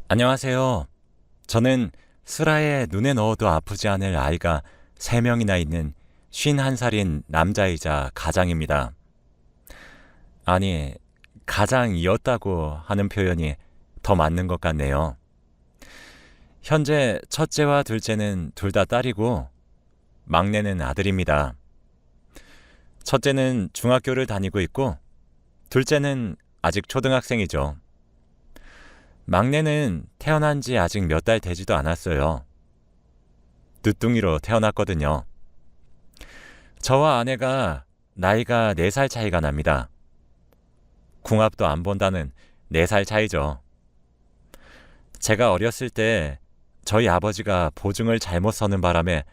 안녕하세요. 저는 슬하에 눈에 넣어도 아프지 않을 아이가 3명이나 있는 51살인 남자이자 가장입니다. 아니, 가장이었다고 하는 표현이 더 맞는 것 같네요. 현재 첫째와 둘째는 둘 다 딸이고 막내는 아들입니다. 첫째는 중학교를 다니고 있고 둘째는 아직 초등학생이죠. 막내는 태어난 지 아직 몇 달 되지도 않았어요. 늦둥이로 태어났거든요. 저와 아내가 나이가 4살 차이가 납니다. 궁합도 안 본다는 4살 차이죠. 제가 어렸을 때 저희 아버지가 보증을 잘못 서는 바람에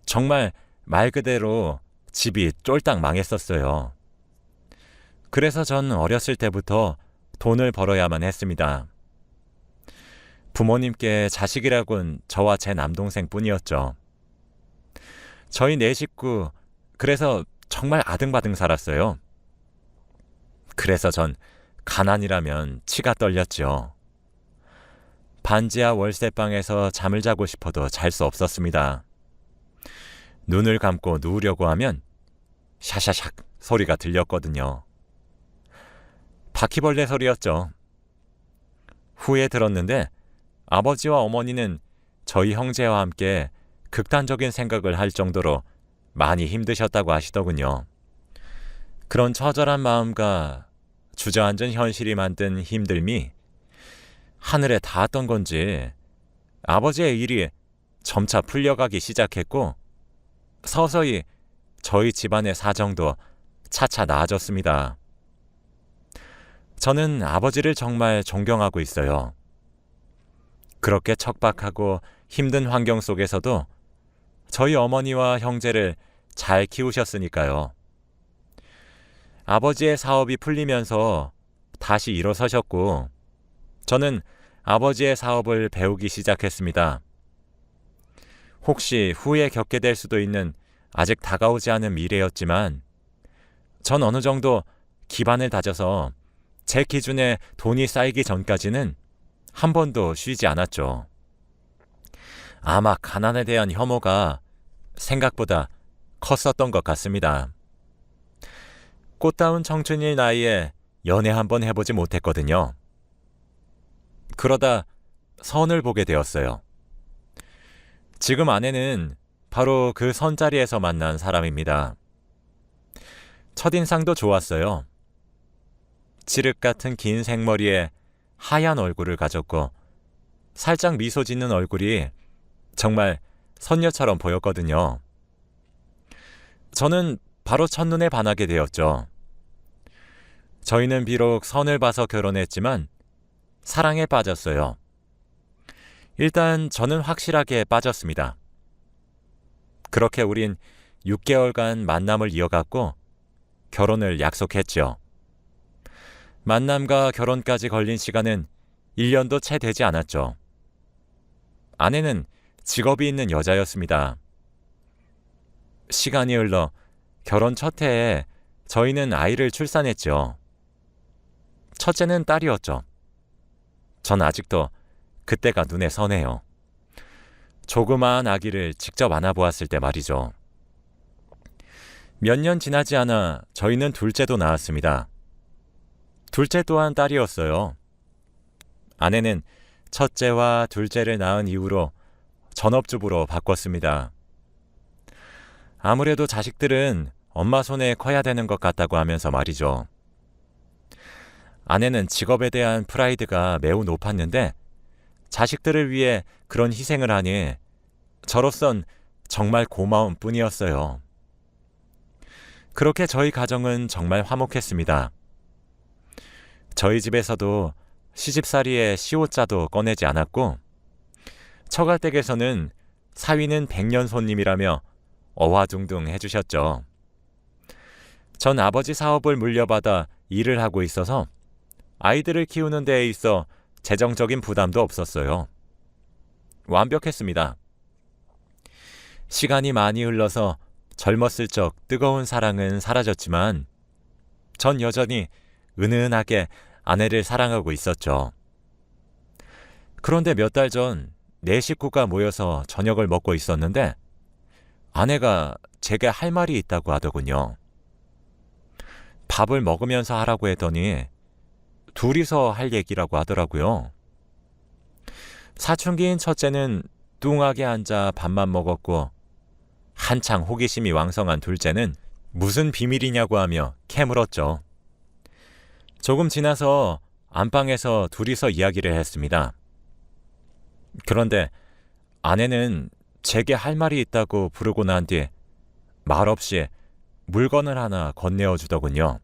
정말 말 그대로 집이 쫄딱 망했었어요. 그래서 전 어렸을 때부터 돈을 벌어야만 했습니다. 부모님께 자식이라곤 저와 제 남동생 뿐이었죠. 저희 4식구, 그래서 정말 아등바등 살았어요. 그래서 전 가난이라면 치가 떨렸죠. 반지하 월세방에서 잠을 자고 싶어도 잘 수 없었습니다. 눈을 감고 누우려고 하면 샤샤샥 소리가 들렸거든요. 바퀴벌레 소리였죠. 후에 들었는데 아버지와 어머니는 저희 형제와 함께 극단적인 생각을 할 정도로 많이 힘드셨다고 하시더군요. 그런 처절한 마음과 주저앉은 현실이 만든 힘듦이 하늘에 닿았던 건지 아버지의 일이 점차 풀려가기 시작했고 서서히 저희 집안의 사정도 차차 나아졌습니다. 저는 아버지를 정말 존경하고 있어요. 그렇게 척박하고 힘든 환경 속에서도 저희 어머니와 형제를 잘 키우셨으니까요. 아버지의 사업이 풀리면서 다시 일어서셨고 저는 아버지의 사업을 배우기 시작했습니다. 혹시 후에 겪게 될 수도 있는 아직 다가오지 않은 미래였지만 전 어느 정도 기반을 다져서 제 기준에 돈이 쌓이기 전까지는 한 번도 쉬지 않았죠. 아마 가난에 대한 혐오가 생각보다 컸었던 것 같습니다. 꽃다운 청춘일 나이에 연애 한 번 해보지 못했거든요. 그러다 선을 보게 되었어요. 지금 아내는 바로 그 선자리에서 만난 사람입니다. 첫인상도 좋았어요. 칠흑 같은 긴 생머리에 하얀 얼굴을 가졌고 살짝 미소 짓는 얼굴이 정말 선녀처럼 보였거든요. 저는 바로 첫눈에 반하게 되었죠. 저희는 비록 선을 봐서 결혼했지만 사랑에 빠졌어요. 일단 저는 확실하게 빠졌습니다. 그렇게 우린 6개월간 만남을 이어갔고 결혼을 약속했죠. 만남과 결혼까지 걸린 시간은 1년도 채 되지 않았죠. 아내는 직업이 있는 여자였습니다. 시간이 흘러 결혼 첫 해에 저희는 아이를 출산했죠. 첫째는 딸이었죠. 전 아직도 그때가 눈에 선해요. 조그마한 아기를 직접 안아보았을 때 말이죠. 몇 년 지나지 않아 저희는 둘째도 낳았습니다. 둘째 또한 딸이었어요. 아내는 첫째와 둘째를 낳은 이후로 전업주부로 바꿨습니다. 아무래도 자식들은 엄마 손에 커야 되는 것 같다고 하면서 말이죠. 아내는 직업에 대한 프라이드가 매우 높았는데 자식들을 위해 그런 희생을 하니 저로선 정말 고마운 뿐이었어요. 그렇게 저희 가정은 정말 화목했습니다. 저희 집에서도 시집살이에 시옷자도 꺼내지 않았고 처가댁에서는 사위는 백년 손님이라며 어화둥둥 해주셨죠. 전 아버지 사업을 물려받아 일을 하고 있어서 아이들을 키우는 데에 있어 재정적인 부담도 없었어요. 완벽했습니다. 시간이 많이 흘러서 젊었을 적 뜨거운 사랑은 사라졌지만 전 여전히 은은하게 아내를 사랑하고 있었죠. 그런데 몇 달 전 네 식구가 모여서 저녁을 먹고 있었는데 아내가 제게 할 말이 있다고 하더군요. 밥을 먹으면서 하라고 했더니 둘이서 할 얘기라고 하더라고요. 사춘기인 첫째는 뚱하게 앉아 밥만 먹었고 한창 호기심이 왕성한 둘째는 무슨 비밀이냐고 하며 캐물었죠. 조금 지나서 안방에서 둘이서 이야기를 했습니다. 그런데 아내는 제게 할 말이 있다고 부르고 난 뒤 말없이 물건을 하나 건네어 주더군요.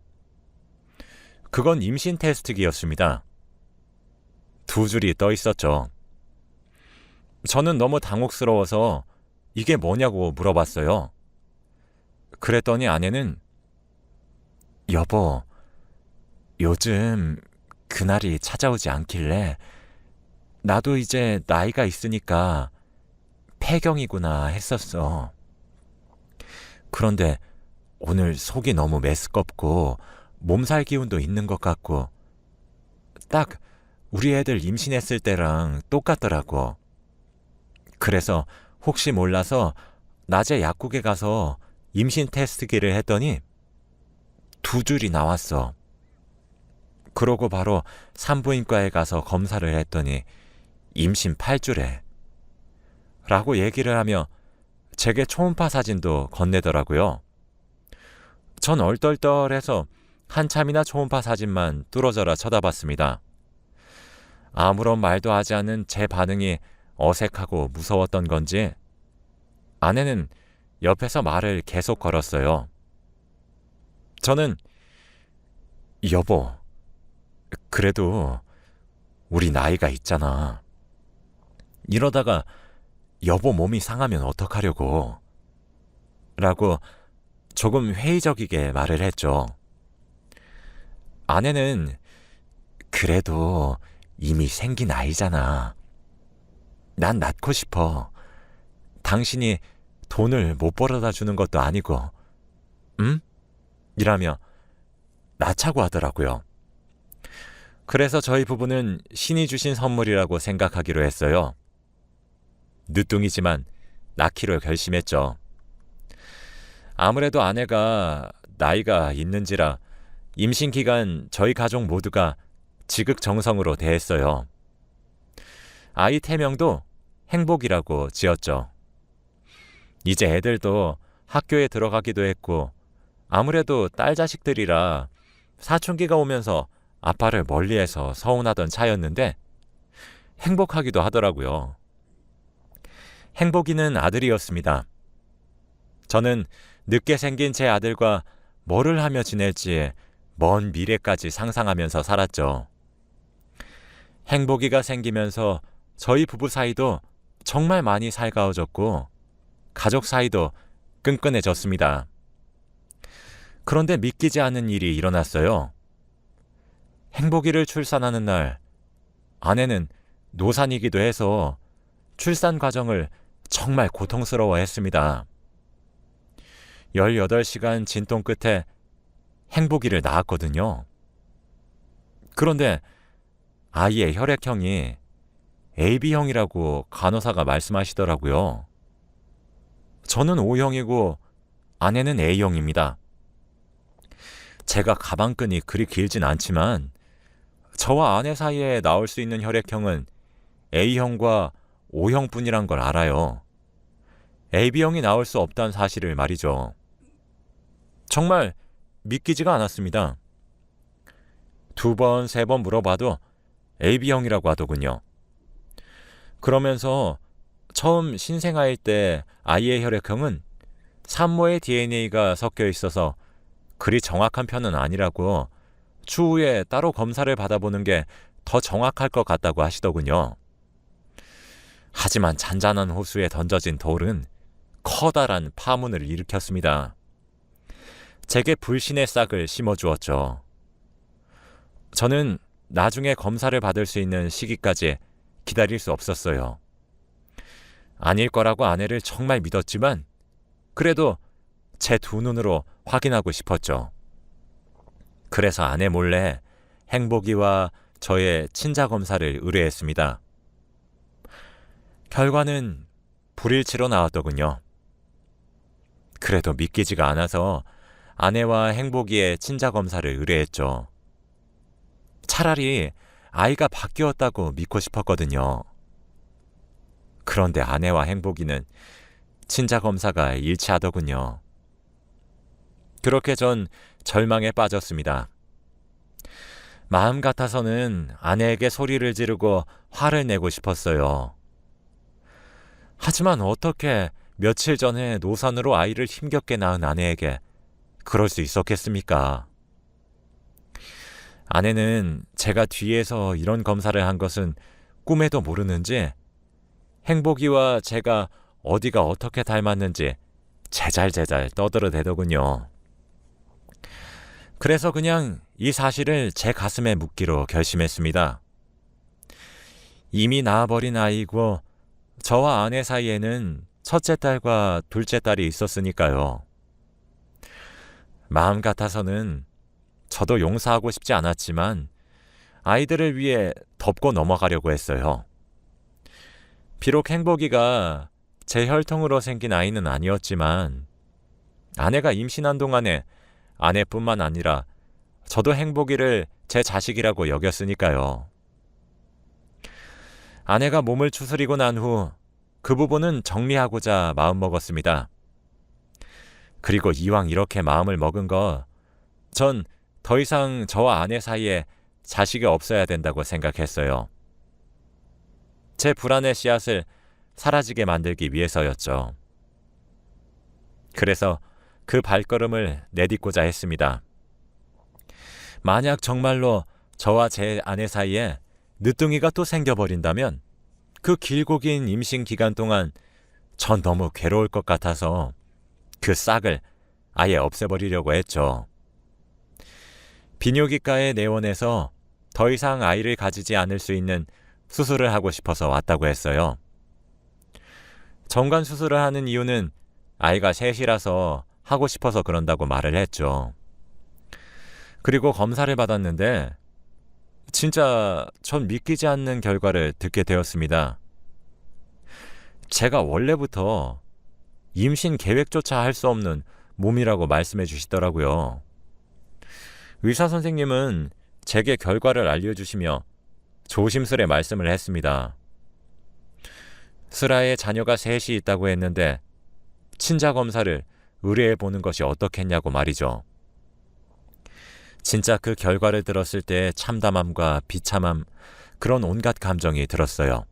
그건 임신 테스트기였습니다. 두 줄이 떠 있었죠. 저는 너무 당혹스러워서 이게 뭐냐고 물어봤어요. 그랬더니 아내는 여보, 요즘 그날이 찾아오지 않길래 나도 이제 나이가 있으니까 폐경이구나 했었어. 그런데 오늘 속이 너무 메스껍고 몸살 기운도 있는 것 같고 딱 우리 애들 임신했을 때랑 똑같더라고. 그래서 혹시 몰라서 낮에 약국에 가서 임신 테스트기를 했더니 두 줄이 나왔어. 그러고 바로 산부인과에 가서 검사를 했더니 임신 8주래. 라고 얘기를 하며 제게 초음파 사진도 건네더라고요. 전 얼떨떨해서 한참이나 초음파 사진만 뚫어져라 쳐다봤습니다. 아무런 말도 하지 않은 제 반응이 어색하고 무서웠던 건지 아내는 옆에서 말을 계속 걸었어요. 저는 여보, 그래도 우리 나이가 있잖아. 이러다가 여보 몸이 상하면 어떡하려고? 라고 조금 회의적이게 말을 했죠. 아내는 그래도 이미 생긴 아이잖아. 난 낳고 싶어. 당신이 돈을 못 벌어다 주는 것도 아니고, 응? 이라며 낳자고 하더라고요. 그래서 저희 부부는 신이 주신 선물이라고 생각하기로 했어요. 늦둥이지만 낳기로 결심했죠. 아무래도 아내가 나이가 있는지라 임신 기간 저희 가족 모두가 지극정성으로 대했어요. 아이 태명도 행복이라고 지었죠. 이제 애들도 학교에 들어가기도 했고 아무래도 딸 자식들이라 사춘기가 오면서 아빠를 멀리해서 서운하던 차였는데 행복하기도 하더라고요. 행복이는 아들이었습니다. 저는 늦게 생긴 제 아들과 뭐를 하며 지낼지 먼 미래까지 상상하면서 살았죠. 행복이가 생기면서 저희 부부 사이도 정말 많이 살가워졌고 가족 사이도 끈끈해졌습니다. 그런데 믿기지 않은 일이 일어났어요. 행복이를 출산하는 날 아내는 노산이기도 해서 출산 과정을 정말 고통스러워했습니다. 18시간 진통 끝에 행복이를 낳았거든요. 그런데 아이의 혈액형이 AB형이라고 간호사가 말씀하시더라고요. 저는 O형이고 아내는 A형입니다. 제가 가방끈이 그리 길진 않지만 저와 아내 사이에 나올 수 있는 혈액형은 A형과 O형뿐이란 걸 알아요. AB형이 나올 수 없다는 사실을 말이죠. 정말 믿기지가 않았습니다. 2번, 3번 물어봐도 AB형이라고 하더군요. 그러면서 처음 신생아일 때 아이의 혈액형은 산모의 DNA가 섞여 있어서 그리 정확한 편은 아니라고 추후에 따로 검사를 받아보는 게 더 정확할 것 같다고 하시더군요. 하지만 잔잔한 호수에 던져진 돌은 커다란 파문을 일으켰습니다. 제게 불신의 싹을 심어주었죠. 저는 나중에 검사를 받을 수 있는 시기까지 기다릴 수 없었어요. 아닐 거라고 아내를 정말 믿었지만 그래도 제 두 눈으로 확인하고 싶었죠. 그래서 아내 몰래 행복이와 저의 친자 검사를 의뢰했습니다. 결과는 불일치로 나왔더군요. 그래도 믿기지가 않아서 아내와 행복이의 친자 검사를 의뢰했죠. 차라리 아이가 바뀌었다고 믿고 싶었거든요. 그런데 아내와 행복이는 친자 검사가 일치하더군요. 그렇게 전 절망에 빠졌습니다. 마음 같아서는 아내에게 소리를 지르고 화를 내고 싶었어요. 하지만 어떻게 며칠 전에 노산으로 아이를 힘겹게 낳은 아내에게 그럴 수 있었겠습니까? 아내는 제가 뒤에서 이런 검사를 한 것은 꿈에도 모르는지 행복이와 제가 어디가 어떻게 닮았는지 제잘제잘 떠들어대더군요. 그래서 그냥 이 사실을 제 가슴에 묻기로 결심했습니다. 이미 낳아버린 아이고 저와 아내 사이에는 첫째 딸과 둘째 딸이 있었으니까요. 마음 같아서는 저도 용서하고 싶지 않았지만 아이들을 위해 덮고 넘어가려고 했어요. 비록 행복이가 제 혈통으로 생긴 아이는 아니었지만 아내가 임신한 동안에 아내뿐만 아니라 저도 행복이를 제 자식이라고 여겼으니까요. 아내가 몸을 추스리고 난 후 그 부분은 정리하고자 마음먹었습니다. 그리고 이왕 이렇게 마음을 먹은 거 전 더 이상 저와 아내 사이에 자식이 없어야 된다고 생각했어요. 제 불안의 씨앗을 사라지게 만들기 위해서였죠. 그래서 그 발걸음을 내딛고자 했습니다. 만약 정말로 저와 제 아내 사이에 늦둥이가 또 생겨버린다면 그 길고 긴 임신 기간 동안 전 너무 괴로울 것 같아서 그 싹을 아예 없애버리려고 했죠. 비뇨기과에 내원해서 더 이상 아이를 가지지 않을 수 있는 수술을 하고 싶어서 왔다고 했어요. 정관 수술을 하는 이유는 아이가 셋이라서 하고 싶어서 그런다고 말을 했죠. 그리고 검사를 받았는데 진짜 전 믿기지 않는 결과를 듣게 되었습니다. 제가 원래부터 임신 계획조차 할 수 없는 몸이라고 말씀해 주시더라고요. 의사 선생님은 제게 결과를 알려주시며 조심스레 말씀을 했습니다. 슬아의 자녀가 셋이 있다고 했는데 친자 검사를 의뢰해 보는 것이 어떻겠냐고 말이죠. 진짜 그 결과를 들었을 때 참담함과 비참함, 그런 온갖 감정이 들었어요.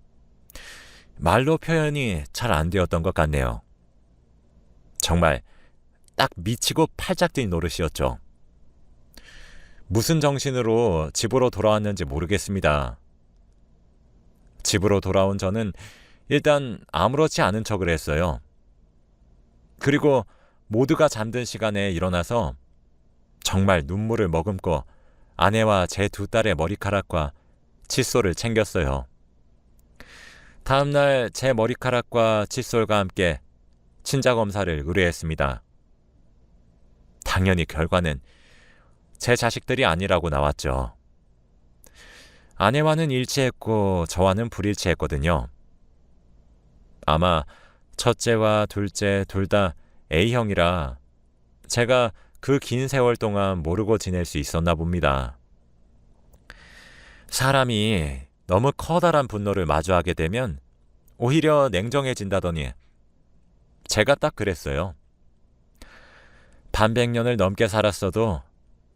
말로 표현이 잘 안 되었던 것 같네요. 정말 딱 미치고 팔짝 뛴 노릇이었죠. 무슨 정신으로 집으로 돌아왔는지 모르겠습니다. 집으로 돌아온 저는 일단 아무렇지 않은 척을 했어요. 그리고 모두가 잠든 시간에 일어나서 정말 눈물을 머금고 아내와 제 두 딸의 머리카락과 칫솔을 챙겼어요. 다음날 제 머리카락과 칫솔과 함께 친자 검사를 의뢰했습니다. 당연히 결과는 제 자식들이 아니라고 나왔죠. 아내와는 일치했고 저와는 불일치했거든요. 아마 첫째와 둘째 둘 다 A형이라 제가 그 긴 세월 동안 모르고 지낼 수 있었나 봅니다. 사람이 너무 커다란 분노를 마주하게 되면 오히려 냉정해진다더니 제가 딱 그랬어요. 반백년을 넘게 살았어도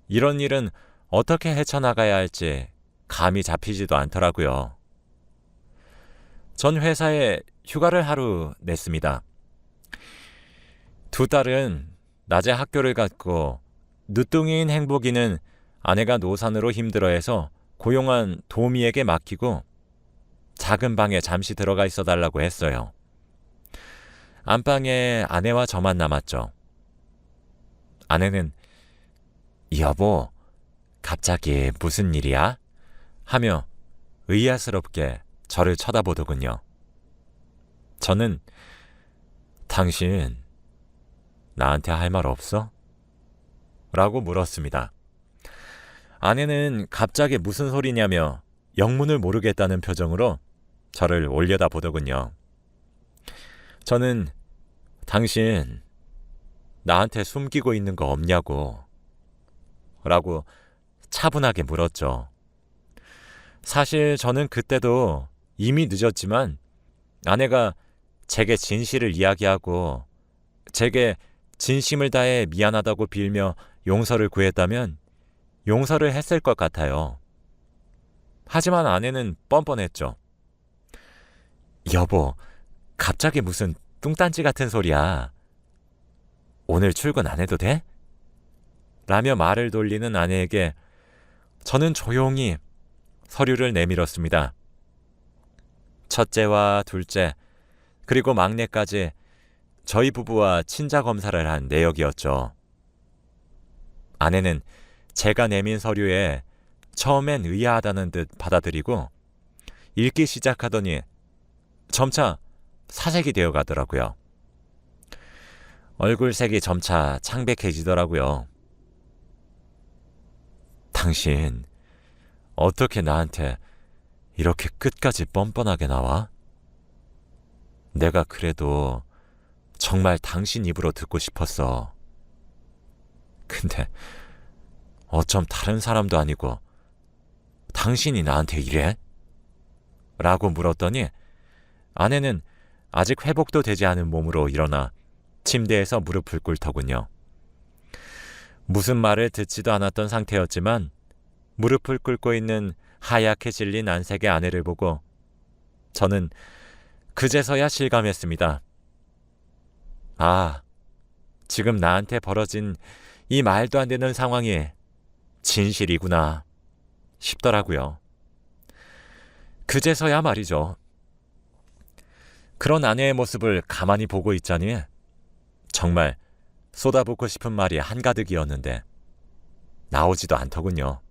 이런 일은 어떻게 헤쳐나가야 할지 감이 잡히지도 않더라고요. 전 회사에 휴가를 하루 냈습니다. 두 딸은 낮에 학교를 갔고 늦둥이인 행복이는 아내가 노산으로 힘들어해서 고용한 도미에게 맡기고 작은 방에 잠시 들어가 있어 달라고 했어요. 안방에 아내와 저만 남았죠. 아내는 여보, 갑자기 무슨 일이야? 하며 의아스럽게 저를 쳐다보더군요. 저는 당신 나한테 할 말 없어? 라고 물었습니다. 아내는 갑자기 무슨 소리냐며 영문을 모르겠다는 표정으로 저를 올려다보더군요. 저는 당신 나한테 숨기고 있는 거 없냐고 라고 차분하게 물었죠. 사실 저는 그때도 이미 늦었지만 아내가 제게 진실을 이야기하고 제게 진심을 다해 미안하다고 빌며 용서를 구했다면 용서를 했을 것 같아요. 하지만 아내는 뻔뻔했죠. 여보, 갑자기 무슨 뚱딴지 같은 소리야. 오늘 출근 안 해도 돼? 라며 말을 돌리는 아내에게 저는 조용히 서류를 내밀었습니다. 첫째와 둘째, 그리고 막내까지 저희 부부와 친자 검사를 한 내역이었죠. 아내는 제가 내민 서류에 처음엔 의아하다는 듯 받아들이고 읽기 시작하더니 점차 사색이 되어 가더라고요. 얼굴색이 점차 창백해지더라고요. 당신 어떻게 나한테 이렇게 끝까지 뻔뻔하게 나와? 내가 그래도 정말 당신 입으로 듣고 싶었어. 근데 어쩜 다른 사람도 아니고 당신이 나한테 이래? 라고 물었더니 아내는 아직 회복도 되지 않은 몸으로 일어나 침대에서 무릎을 꿇더군요. 무슨 말을 듣지도 않았던 상태였지만 무릎을 꿇고 있는 하얗게 질린 안색의 아내를 보고 저는 그제서야 실감했습니다. 아, 지금 나한테 벌어진 이 말도 안 되는 상황이 진실이구나 싶더라고요. 그제서야 말이죠. 그런 아내의 모습을 가만히 보고 있자니 정말 쏟아붓고 싶은 말이 한가득이었는데 나오지도 않더군요.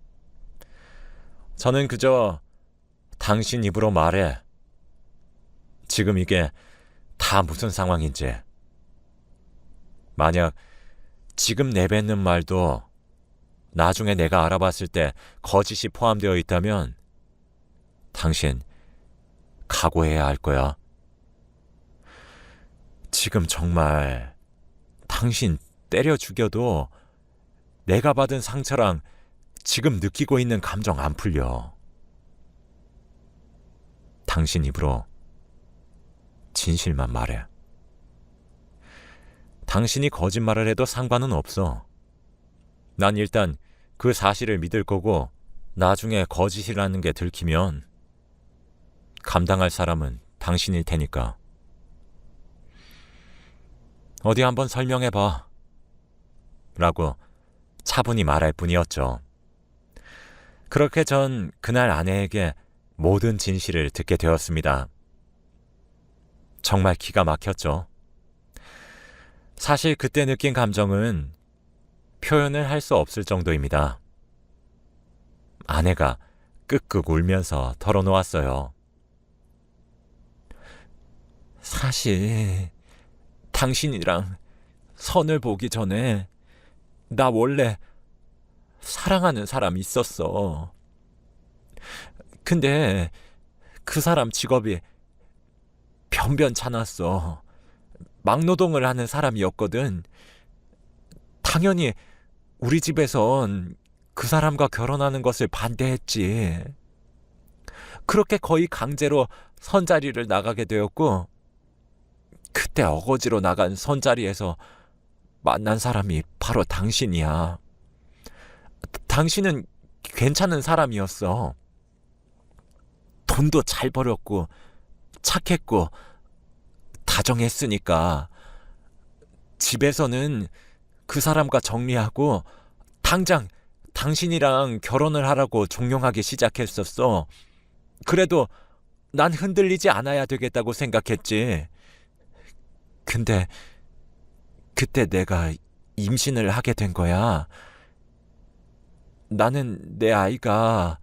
저는 그저 당신 입으로 말해. 지금 이게 다 무슨 상황인지. 만약 지금 내뱉는 말도 나중에 내가 알아봤을 때 거짓이 포함되어 있다면 당신 각오해야 할 거야. 지금 정말 당신 때려 죽여도 내가 받은 상처랑 지금 느끼고 있는 감정 안 풀려. 당신 입으로 진실만 말해. 당신이 거짓말을 해도 상관은 없어. 난 일단 그 사실을 믿을 거고 나중에 거짓이라는 게 들키면 감당할 사람은 당신일 테니까. 어디 한번 설명해봐. 라고 차분히 말할 뿐이었죠. 그렇게 전 그날 아내에게 모든 진실을 듣게 되었습니다. 정말 기가 막혔죠. 사실 그때 느낀 감정은 표현을 할 수 없을 정도입니다. 아내가 끄끄 울면서 털어놓았어요. 사실 당신이랑 선을 보기 전에 나 원래 사랑하는 사람 있었어. 근데 그 사람 직업이 변변찮았어. 막노동을 하는 사람이었거든. 당연히 우리 집에선 그 사람과 결혼하는 것을 반대했지. 그렇게 거의 강제로 선자리를 나가게 되었고 그때 어거지로 나간 선자리에서 만난 사람이 바로 당신이야. 당신은 괜찮은 사람이었어. 돈도 잘 벌었고 착했고 다정했으니까 집에서는 그 사람과 정리하고 당장 당신이랑 결혼을 하라고 종용하기 시작했었어. 그래도 난 흔들리지 않아야 되겠다고 생각했지. 근데 그때 내가 임신을 하게 된 거야. 나는 내 아이가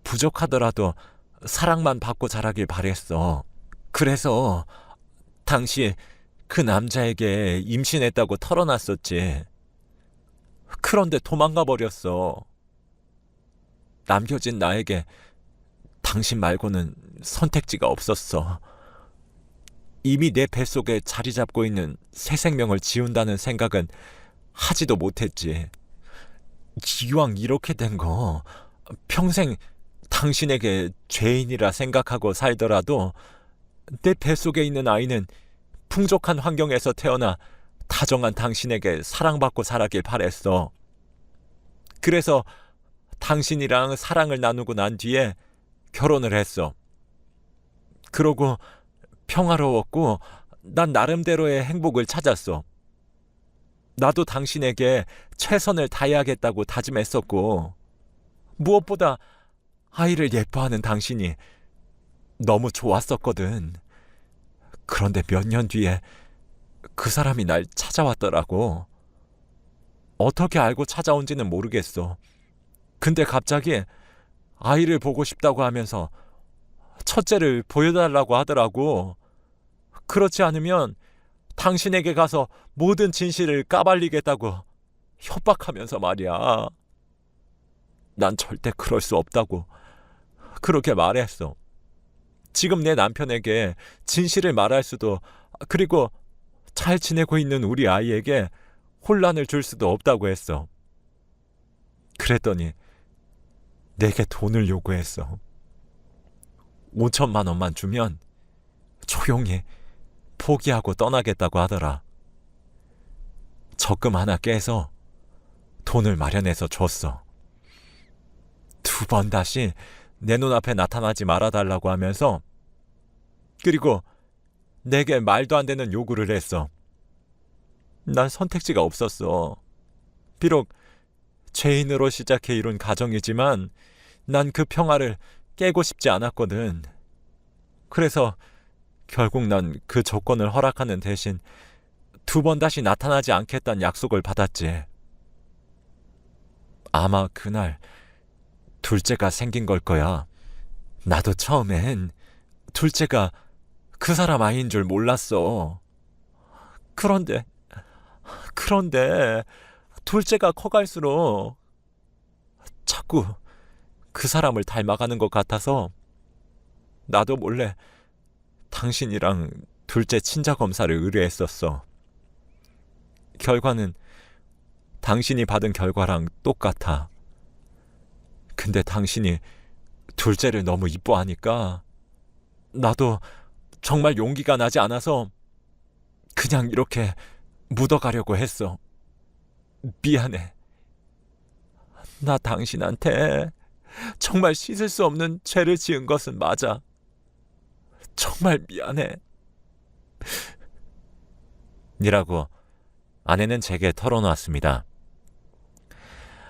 부족하더라도 사랑만 받고 자라길 바랬어. 그래서 당시 그 남자에게 임신했다고 털어놨었지. 그런데 도망가 버렸어. 남겨진 나에게 당신 말고는 선택지가 없었어. 이미 내 뱃속에 자리 잡고 있는 새 생명을 지운다는 생각은 하지도 못했지. 이왕 이렇게 된 거 평생 당신에게 죄인이라 생각하고 살더라도 내 뱃속에 있는 아이는 풍족한 환경에서 태어나 다정한 당신에게 사랑받고 자라길 바랬어. 그래서 당신이랑 사랑을 나누고 난 뒤에 결혼을 했어. 그러고 평화로웠고 난 나름대로의 행복을 찾았어. 나도 당신에게 최선을 다해야겠다고 다짐했었고, 무엇보다 아이를 예뻐하는 당신이 너무 좋았었거든. 그런데 몇 년 뒤에 그 사람이 날 찾아왔더라고. 어떻게 알고 찾아온지는 모르겠어. 근데 갑자기 아이를 보고 싶다고 하면서 첫째를 보여달라고 하더라고. 그렇지 않으면 당신에게 가서 모든 진실을 까발리겠다고 협박하면서 말이야. 난 절대 그럴 수 없다고 그렇게 말했어. 지금 내 남편에게 진실을 말할 수도, 그리고 잘 지내고 있는 우리 아이에게 혼란을 줄 수도 없다고 했어. 그랬더니 내게 돈을 요구했어. 5천만 원만 주면 조용히 포기하고 떠나겠다고 하더라. 적금 하나 깨서 돈을 마련해서 줬어. 2번 다시 내 눈앞에 나타나지 말아달라고 하면서, 그리고 내게 말도 안 되는 요구를 했어. 난 선택지가 없었어. 비록 죄인으로 시작해 이룬 가정이지만 난 그 평화를 깨고 싶지 않았거든. 그래서 결국 난 그 조건을 허락하는 대신 2번 다시 나타나지 않겠다는 약속을 받았지. 아마 그날 둘째가 생긴 걸 거야. 나도 처음엔 둘째가 그 사람 아이인 줄 몰랐어. 그런데 둘째가 커갈수록 자꾸 그 사람을 닮아가는 것 같아서 나도 몰래 당신이랑 둘째 친자 검사를 의뢰했었어. 결과는 당신이 받은 결과랑 똑같아. 근데 당신이 둘째를 너무 이뻐하니까 나도 정말 용기가 나지 않아서 그냥 이렇게 묻어가려고 했어. 미안해. 나 당신한테 정말 씻을 수 없는 죄를 지은 것은 맞아. 정말 미안해. 이라고 아내는 제게 털어놓았습니다.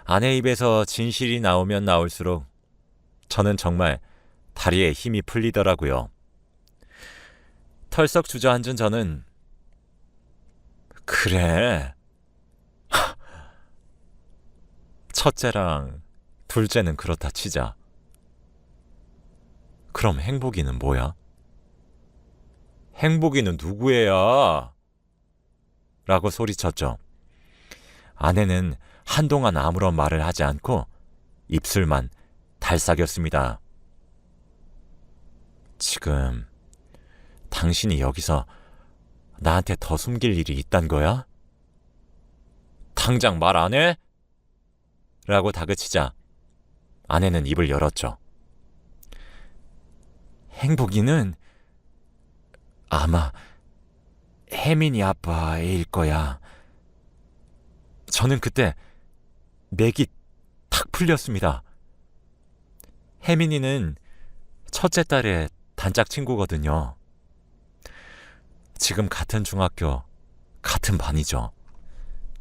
아내 입에서 진실이 나오면 나올수록 저는 정말 다리에 힘이 풀리더라고요. 털썩 주저앉은 저는 그래. 첫째랑 둘째는 그렇다 치자. 그럼 행복이는 뭐야? 행복이는 누구애야? 라고 소리쳤죠. 아내는 한동안 아무런 말을 하지 않고 입술만 달싹였습니다. 지금 당신이 여기서 나한테 더 숨길 일이 있단 거야? 당장 말 안 해? 라고 다그치자 아내는 입을 열었죠. 행복이는 아마 혜민이 아빠일 거야. 저는 그때 맥이 탁 풀렸습니다. 혜민이는 첫째 딸의 단짝 친구거든요. 지금 같은 중학교, 같은 반이죠.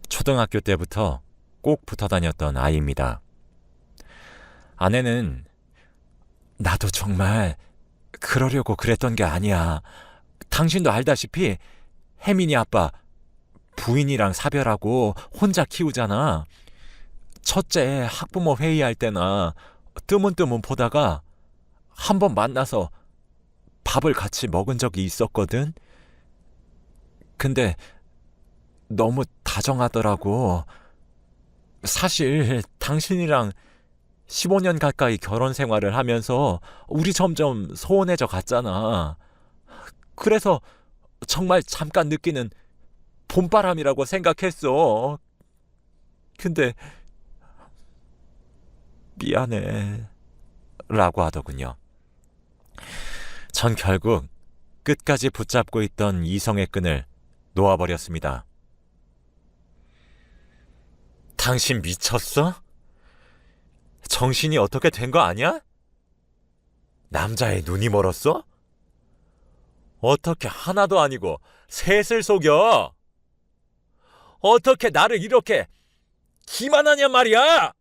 초등학교 때부터 꼭 붙어 다녔던 아이입니다. 아내는 나도 정말 그러려고 그랬던 게 아니야. 당신도 알다시피 혜민이 아빠 부인이랑 사별하고 혼자 키우잖아. 첫째 학부모 회의할 때나 뜨문뜨문 보다가 한 번 만나서 밥을 같이 먹은 적이 있었거든. 근데 너무 다정하더라고. 사실 당신이랑 15년 가까이 결혼 생활을 하면서 우리 점점 소원해져 갔잖아. 그래서 정말 잠깐 느끼는 봄바람이라고 생각했어. 근데 미안해 라고 하더군요. 전 결국 끝까지 붙잡고 있던 이성의 끈을 놓아버렸습니다. 당신 미쳤어? 정신이 어떻게 된 거 아니야? 남자의 눈이 멀었어? 어떻게 하나도 아니고 셋을 속여? 어떻게 나를 이렇게 기만하냔 말이야!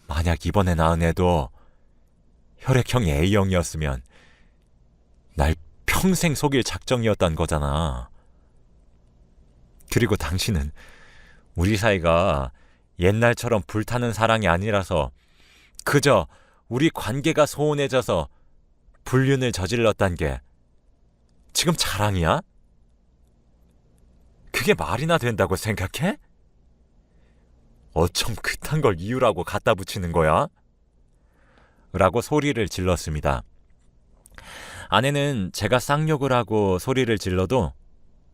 만약 이번에 낳은 애도 혈액형이 A형이었으면 날 평생 속일 작정이었단 거잖아. 그리고 당신은 우리 사이가 옛날처럼 불타는 사랑이 아니라서 그저 우리 관계가 소원해져서 불륜을 저질렀단 게 지금 자랑이야? 그게 말이나 된다고 생각해? 어쩜 그딴 걸 이유라고 갖다 붙이는 거야? 라고 소리를 질렀습니다. 아내는 제가 쌍욕을 하고 소리를 질러도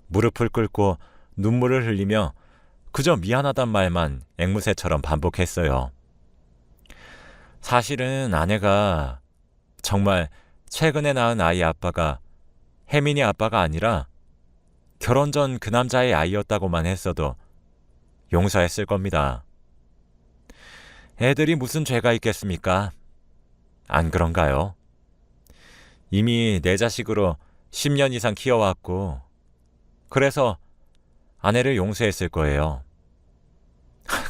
무릎을 꿇고 눈물을 흘리며 그저 미안하단 말만 앵무새처럼 반복했어요. 사실은 아내가 정말 최근에 낳은 아이 아빠가 혜민이 아빠가 아니라 결혼 전 그 남자의 아이였다고만 했어도 용서했을 겁니다. 애들이 무슨 죄가 있겠습니까? 안 그런가요? 이미 내 자식으로 10년 이상 키워왔고 그래서 아내를 용서했을 거예요.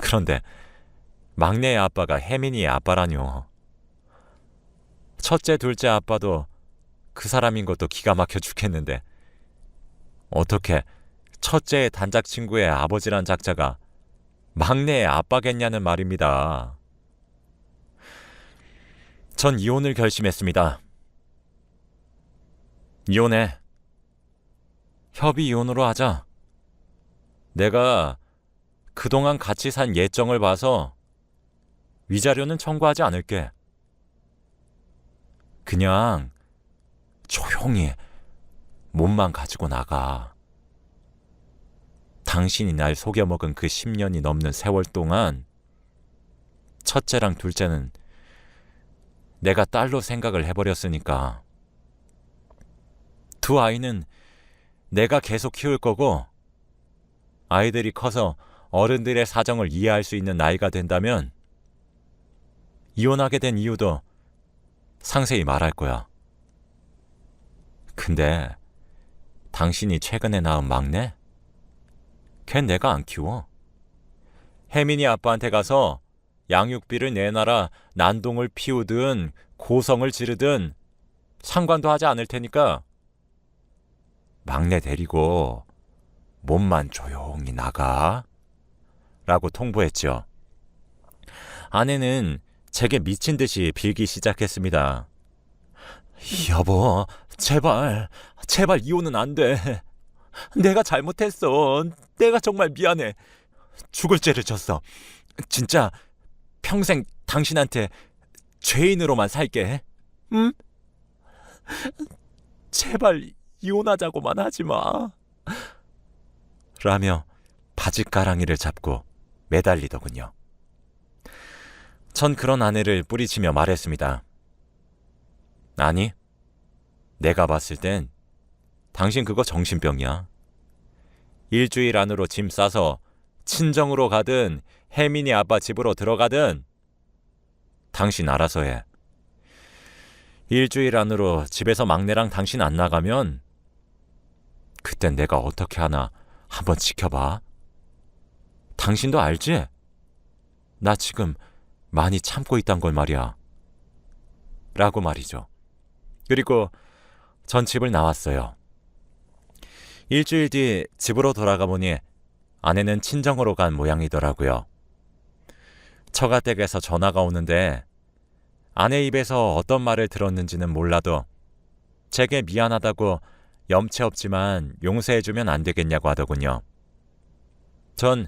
그런데 막내의 아빠가 혜민이의 아빠라뇨. 첫째, 둘째 아빠도 그 사람인 것도 기가 막혀 죽겠는데 어떻게 첫째의 단짝 친구의 아버지란 작자가 막내의 아빠겠냐는 말입니다. 전 이혼을 결심했습니다. 이혼해. 협의 이혼으로 하자. 내가 그동안 같이 산 예정을 봐서 위자료는 청구하지 않을게. 그냥 조용히 몸만 가지고 나가. 당신이 날 속여먹은 그 10년이 넘는 세월 동안 첫째랑 둘째는 내가 딸로 생각을 해버렸으니까 두 아이는 내가 계속 키울 거고 아이들이 커서 어른들의 사정을 이해할 수 있는 나이가 된다면 이혼하게 된 이유도 상세히 말할 거야. 근데 당신이 최근에 낳은 막내? 걘 내가 안 키워. 혜민이 아빠한테 가서 양육비를 내놔라 난동을 피우든 고성을 지르든 상관도 하지 않을 테니까 막내 데리고 몸만 조용히 나가 라고 통보했죠. 아내는 제게 미친 듯이 빌기 시작했습니다. 여보, 제발 이혼은 안 돼. 내가 잘못했어. 내가 정말 미안해. 죽을 죄를 졌어. 진짜 평생 당신한테 죄인으로만 살게. 응? 제발 이혼하자고만 하지 마. 라며 바짓가랑이를 잡고 매달리더군요. 전 그런 아내를 뿌리치며 말했습니다. 아니, 내가 봤을 땐 당신 그거 정신병이야. 일주일 안으로 짐 싸서 친정으로 가든 혜민이 아빠 집으로 들어가든 당신 알아서 해. 일주일 안으로 집에서 막내랑 당신 안 나가면 그땐 내가 어떻게 하나 한번 지켜봐. 당신도 알지? 나 지금 많이 참고 있단 걸 말이야. 라고 말이죠. 그리고 전 집을 나왔어요. 일주일 뒤 집으로 돌아가 보니 아내는 친정으로 간 모양이더라고요. 처가댁에서 전화가 오는데 아내 입에서 어떤 말을 들었는지는 몰라도 제게 미안하다고 염치 없지만 용서해주면 안 되겠냐고 하더군요. 전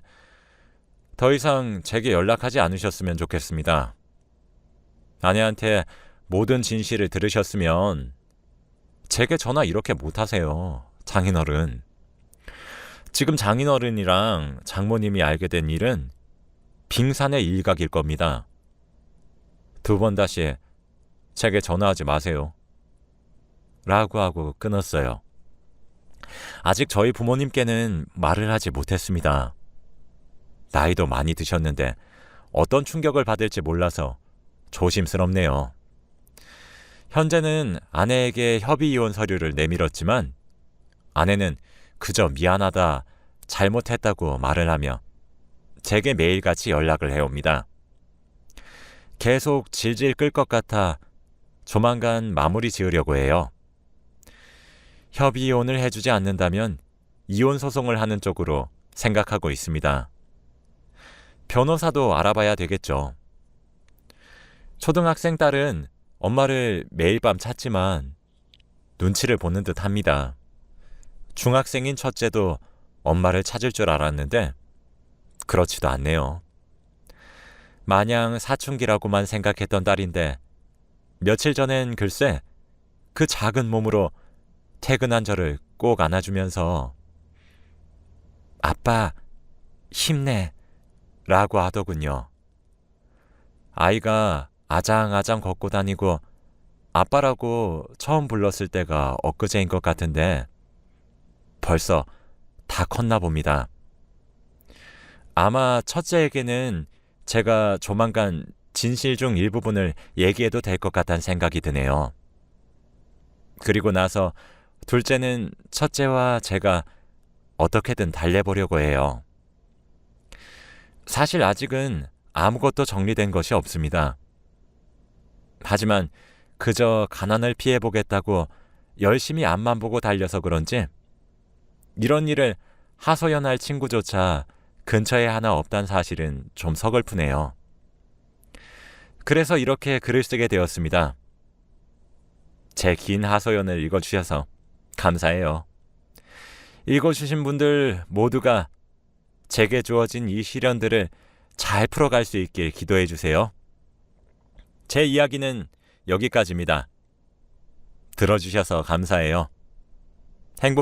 더 이상 제게 연락하지 않으셨으면 좋겠습니다. 아내한테 모든 진실을 들으셨으면 제게 전화 이렇게 못하세요. 장인어른. 지금 장인어른이랑 장모님이 알게 된 일은 빙산의 일각일 겁니다. 두 번 다시 제게 전화하지 마세요. 라고 하고 끊었어요. 아직 저희 부모님께는 말을 하지 못했습니다. 나이도 많이 드셨는데 어떤 충격을 받을지 몰라서 조심스럽네요. 현재는 아내에게 협의이혼 서류를 내밀었지만 아내는 그저 미안하다, 잘못했다고 말을 하며 제게 매일같이 연락을 해옵니다. 계속 질질 끌 것 같아 조만간 마무리 지으려고 해요. 협의이혼을 해주지 않는다면 이혼 소송을 하는 쪽으로 생각하고 있습니다. 변호사도 알아봐야 되겠죠. 초등학생 딸은 엄마를 매일 밤 찾지만 눈치를 보는 듯 합니다. 중학생인 첫째도 엄마를 찾을 줄 알았는데 그렇지도 않네요. 마냥 사춘기라고만 생각했던 딸인데 며칠 전엔 글쎄 그 작은 몸으로 퇴근한 저를 꼭 안아주면서 아빠 힘내 라고 하더군요. 아이가 아장아장 걷고 다니고 아빠라고 처음 불렀을 때가 엊그제인 것 같은데 벌써 다 컸나 봅니다. 아마 첫째에게는 제가 조만간 진실 중 일부분을 얘기해도 될 것 같다는 생각이 드네요. 그리고 나서 둘째는 첫째와 제가 어떻게든 달래보려고 해요. 사실 아직은 아무것도 정리된 것이 없습니다. 하지만 그저 가난을 피해보겠다고 열심히 앞만 보고 달려서 그런지 이런 일을 하소연할 친구조차 근처에 하나 없다는 사실은 좀 서글프네요. 그래서 이렇게 글을 쓰게 되었습니다. 제 긴 하소연을 읽어주셔서 감사해요. 읽어주신 분들 모두가 제게 주어진 이 시련들을 잘 풀어갈 수 있길 기도해 주세요. 제 이야기는 여기까지입니다. 들어주셔서 감사해요. 행복한